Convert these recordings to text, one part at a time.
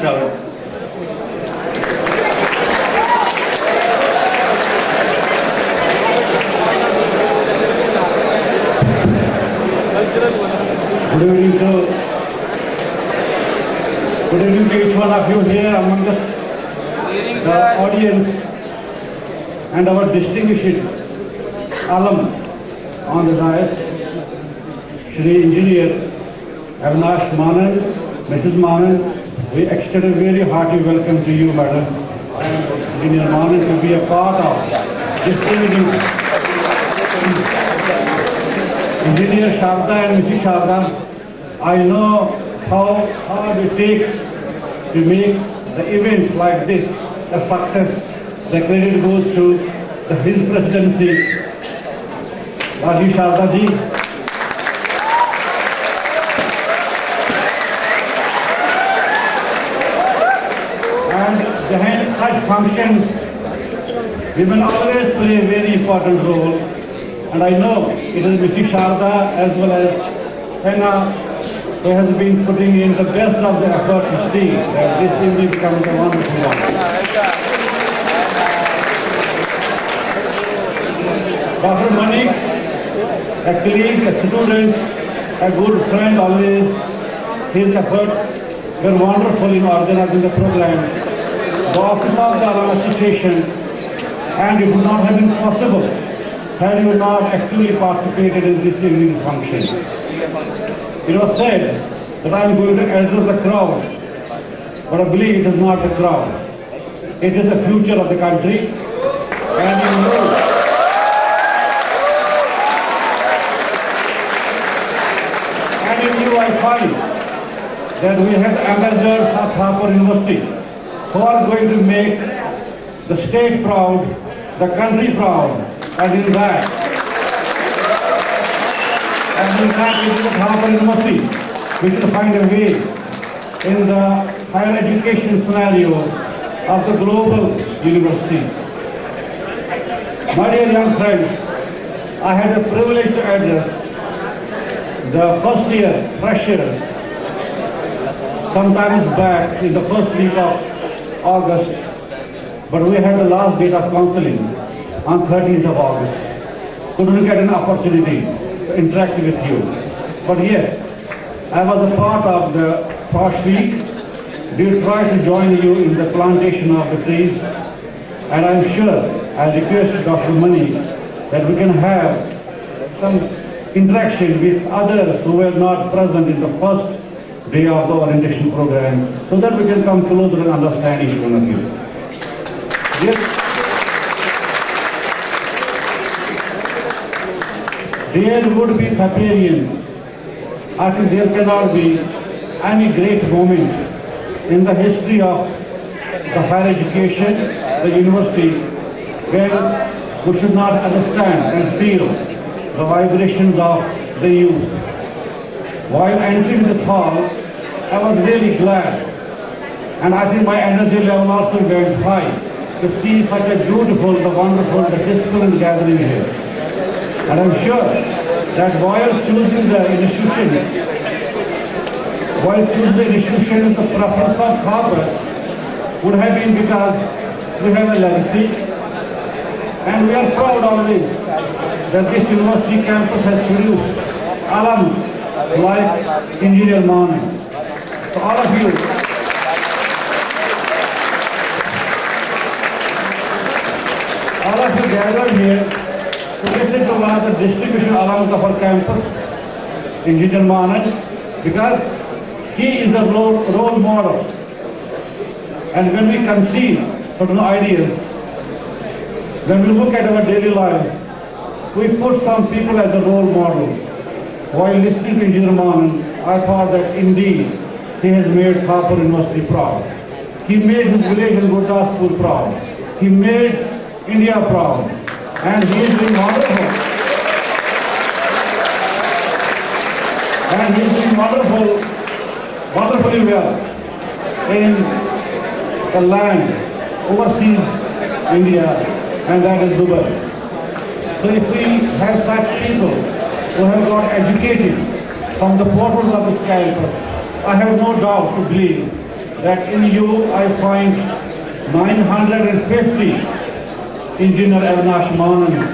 proud. Good evening to each one of you here amongst the audience and our distinguished alum on the dais, Shri Engineer Avinash Manan, Mrs. Manan. We extend a very hearty welcome to you, Madam, and Engineer Manan, to be a part of this evening. Engineer Sharda and Mrs. Sharda, I know how hard it takes to make the event like this a success. The credit goes to His Presidency, Rajiv Sharda ji. And behind such functions, women always play a very important role. And I know it is Mrs. Sharda as well as Henna who has been putting in the best of the effort to see that this evening becomes a wonderful one. Dr. Manik, a colleague, a student, a good friend always, his efforts were wonderful in organizing the program. The Office of the Alumni Association, and it would not have been possible had you not actively participated in this evening's function. It was said that I am going to address the crowd, but I believe it is not the crowd. It is the future of the country. And in you I find that we have ambassadors of Thapar University who are going to make the state proud, the country proud, and in that it is the Thapar University which will find a way in the higher education scenario of the global universities. My dear young friends, I had the privilege to address the first year freshers sometimes back in the first week of August, but we had the last date of counseling on 13th of August. Couldn't get an opportunity to interact with you. But yes, I was a part of the Frost Week. Did try to join you in the plantation of the trees, and I'm sure I request Dr. Mani that we can have some interaction with others who were not present in the first day of the orientation program, so that we can come closer and understand each one of you. Dear would-be Thaparians, I think there cannot be any great moment in the history of the higher education, the university, where we should not understand and feel the vibrations of the youth. While entering this hall, I was really glad, and I think my energy level also went high to see such a beautiful, the wonderful, the disciplined gathering here. And I'm sure that while choosing the institutions, the preference for Thapar would have been because we have a legacy, and we are proud always that this university campus has produced alums like Engineer Manan. So all of you, gathered here to listen to one of the distinguished alums of our campus, Engineer Manan, because he is a role model. And when we conceive certain ideas, when we look at our daily lives, we put some people as the role models. While listening to Engineer Manan, I thought that indeed he has made Thapar University proud. He made his village in Gurdaspur proud. He made India proud. And he is doing wonderful. And he is doing wonderfully well in the land overseas India, and that is Dubai. So if we have such people who have got educated from the portals of this campus, I have no doubt to believe that in you I find 950 Engineer Avinash Manans.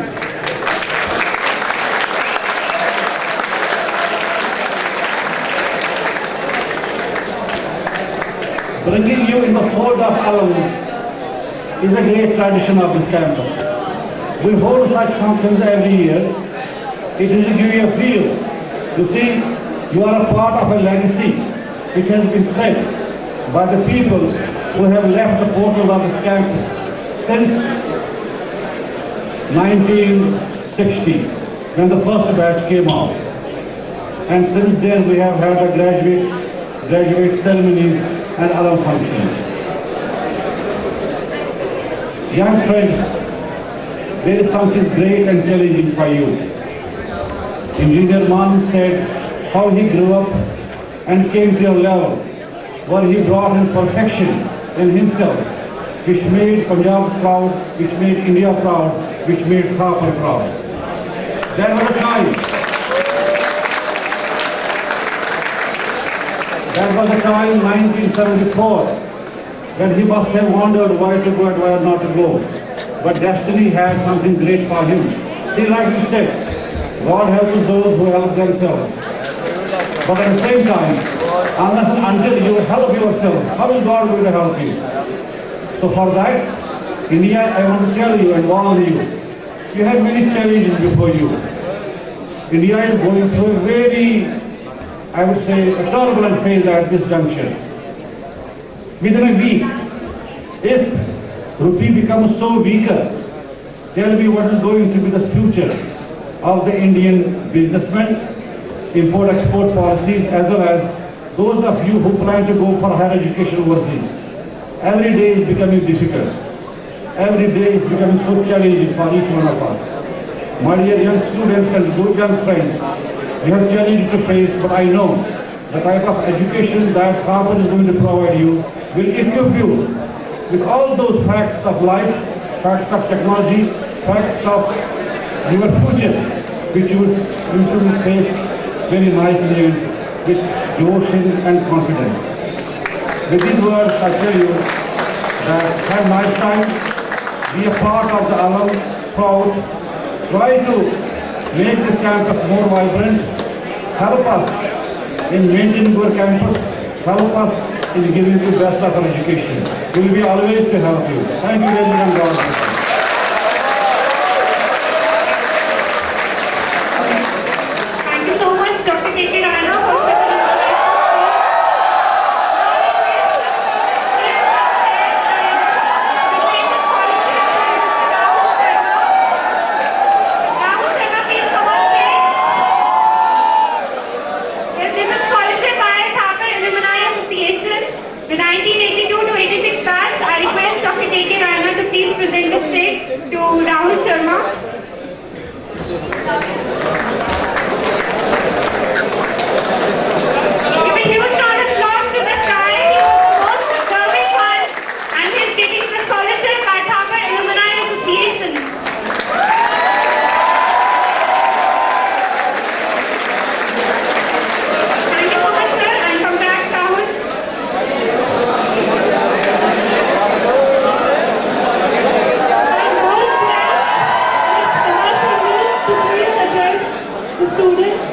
Bringing you in the fold of alumni is a great tradition of this campus. We hold such functions every year. It is to give you a feel. You see, you are a part of a legacy which has been set by the people who have left the portals of this campus since 1960, when the first batch came out. And since then we have had the graduate ceremonies and alum functions. Young friends, there is something great and challenging for you. Engineer Manan said how he grew up and came to a level where he brought in perfection in himself, which made Punjab proud, which made India proud, which made Thapar proud. There was a time. That was a time, 1974, when he must have wondered why to go and why not to go. But destiny had something great for him. He rightly said, God helps those who help themselves. But at the same time, unless and until you help yourself, how is God going to help you? So for that, India, I want to tell you and warn you, you have many challenges before you. India is going through a very, I would say, a turbulent phase at this juncture. Within a week, if rupee becomes so weaker, tell me what is going to be the future of the Indian businessmen, import-export policies, as well as those of you who plan to go for higher education overseas. Every day is becoming difficult. Every day is becoming so challenging for each one of us. My dear young students and good young friends, you have challenges to face, but I know the type of education that Thapar is going to provide you will equip you with all those facts of life, facts of technology, facts of your future, which you will face very nicely with devotion and confidence. With these words, I tell you that have a nice time, be a part of the alum crowd, try to make this campus more vibrant, help us in maintaining your campus, help us in giving you the best of our education. We will be always to help you. Thank you very much and God bless you. Thank you so much, Dr. K.K. Rana, for such an inspirational speech. Now I request Mr. Rahul Sharma. Rahul Sharma, please come on stage. Well, this is scholarship by Thapar Alumni Association, the 1982 to 86 batch. I request Dr. K.K. Rana to please present this check to Rahul Sharma. Give a huge round of applause to this guy. He was the most deserving one, and he's getting the scholarship by Thapar Alumni Association. Thank you so much, sir, and congrats, Rahul. The students.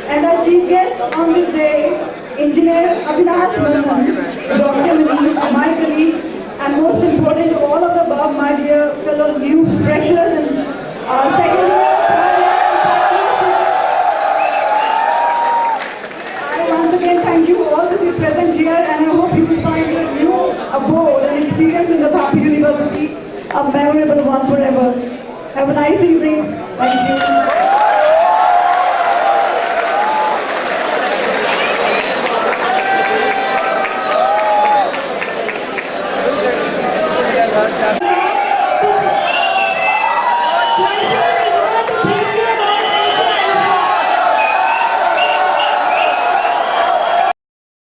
And our chief guest on this day, Engineer Avinash Manan, Dr. Univ, my colleagues, and most important to all of the above, my dear fellow new freshers and second year, third year, and fourth year students. I once again thank you all to be present here, and I hope you will find your new abode and experience in the Thapar University a memorable one forever. Have a nice evening. Thank you.